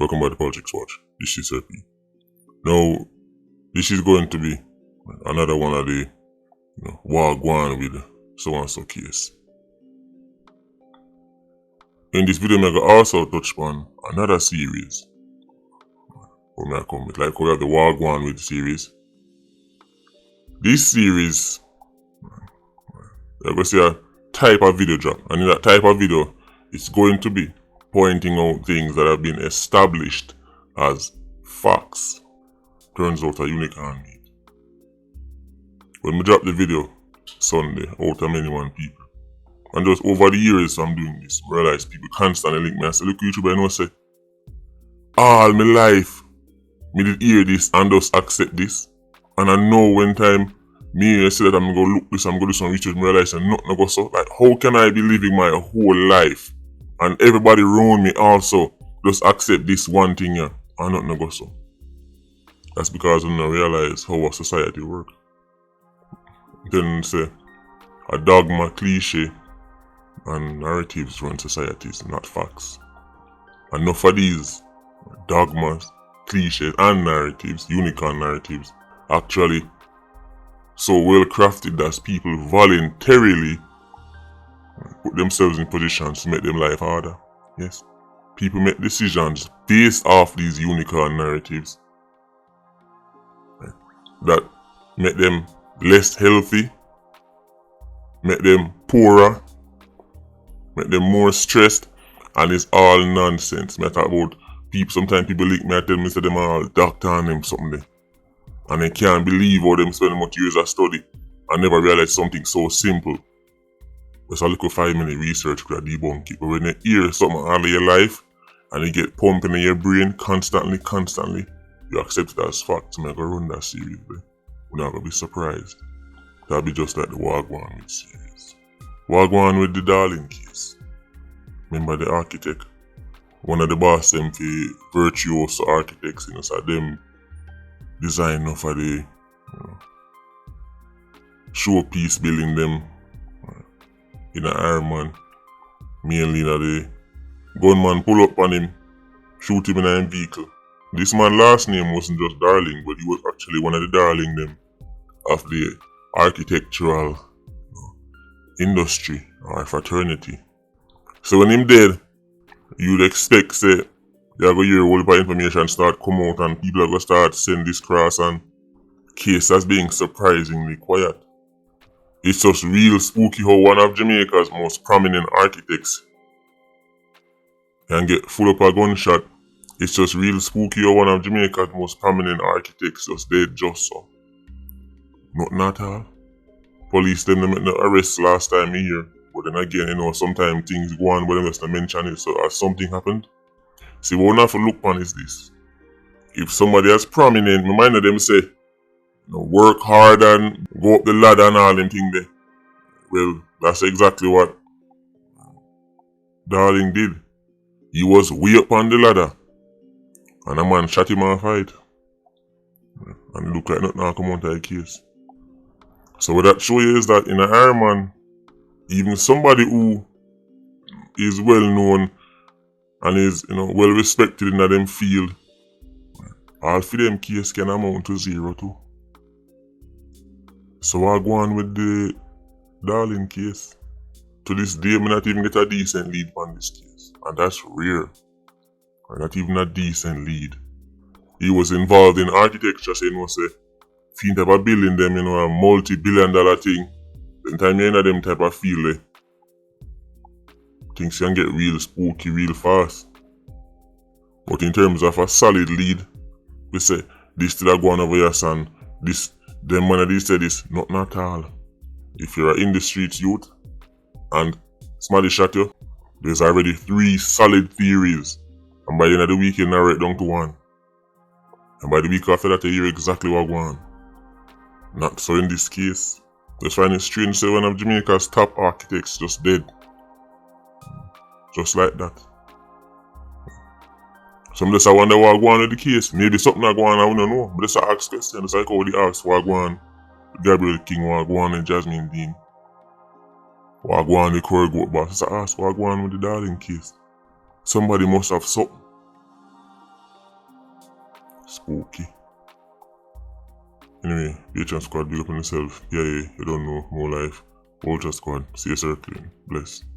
Welcome back to Politricks Watch. This is RP. Now, this is going to be another one of the Gwaan with so-and-so case. In this video, I'm going to also touch on another series. Where I come with, like we have the Gwaan with series. This series, I'm going to see a type of video drop. And in that type of video, it's going to be pointing out things that have been established as facts. Turns out a unicorn meat. When we drop the video Sunday, out of many one people. And just over the years I'm doing this, I realize people constantly link me and say, look, YouTube, I know say, all my life, me did hear this and just accept this. And I know when time me say that I'm going to look this, I'm going to do some research, I realize that nothing go so. Like, how can I be living my whole life and everybody around me also just accept this one thing here and nothing go so? That's because I don't realize how our society works. Then say a dogma, cliche, and narratives run societies, not facts. Enough of these dogmas, cliches, and narratives, unicorn narratives, actually so well crafted that people voluntarily put themselves in positions to make them life harder. Yes. People make decisions based off these unicorn narratives that make them less healthy, make them poorer, make them more stressed, and it's all nonsense. I talk about people, sometimes people link me and tell me that them all doctor and them something there. And they can't believe how them spend much years of study and never realize something so simple. Just a little 5-minute research could debunk it. But when you hear something all of your life and you get pumping in your brain constantly, you accept it as fact. So I'm going to run that series. We're not going to be surprised. That'll be just like the Gwaan with series. Gwaan with the Darling case. Remember the architect? One of the boss them for virtuoso architects, so them design for the showpiece building them in an Iron Man. Mainly that the gunman pull up on him, shoot him in a vehicle. This man's last name wasn't just Darling, but he was actually one of the darling them of the architectural industry or fraternity. So when him dead, you'd expect say you're going to hear a whole lot of information start come out and people are going to start send this cross and case as being surprisingly quiet. It's just real spooky how one of Jamaica's most prominent architects can get full up a gunshot. It's just real spooky how one of Jamaica's most prominent architects just dead just so. Nothing at all. Police them make no arrest last time here. But then again, sometimes things go on but they must mention it. So has something happened? See, what we have to look on is this. If somebody is prominent, my mind of them say, work hard and go up the ladder and all them things there. Well, that's exactly what Darling did. He was way up on the ladder. And a man shot him off fight. And it looked like nothing come out of the case. So what that show you is that in an Iron Man, even somebody who is well known and is well respected in them field, all for them case can amount to 0 too. So I go on with the Darling case. To this day, I not even get a decent lead on this case. And that's rare. Not even a decent lead. He was involved in architecture, so say, if you have a building them, a multi-billion-dollar thing, then time you're in them type of field, things can get real spooky real fast. But in terms of a solid lead, we say, this still a go on over your son, this, them when they say this, nothing at all. If you're in the streets youth, and somebody shot you, there's already 3 solid theories. And by the end of the week, you narrow it down to 1. And by the week after that, you hear exactly what going on. Not so in this case. Just find it strange to say one of Jamaica's top architects just dead. Just like that. So I just wonder what going on with the case. Maybe something that going on, I don't know. But just ask questions. Just like how they ask what going on with Gabriel King, what going on with Jasmine Dean. What going on with the Corey Goat boss. Just ask what going on with the Darling case. Somebody must have something. spooky. Anyway, Patreon squad, big up on yourself. Yeah, you don't know, more life. Ultra squad, see you circling. Bless.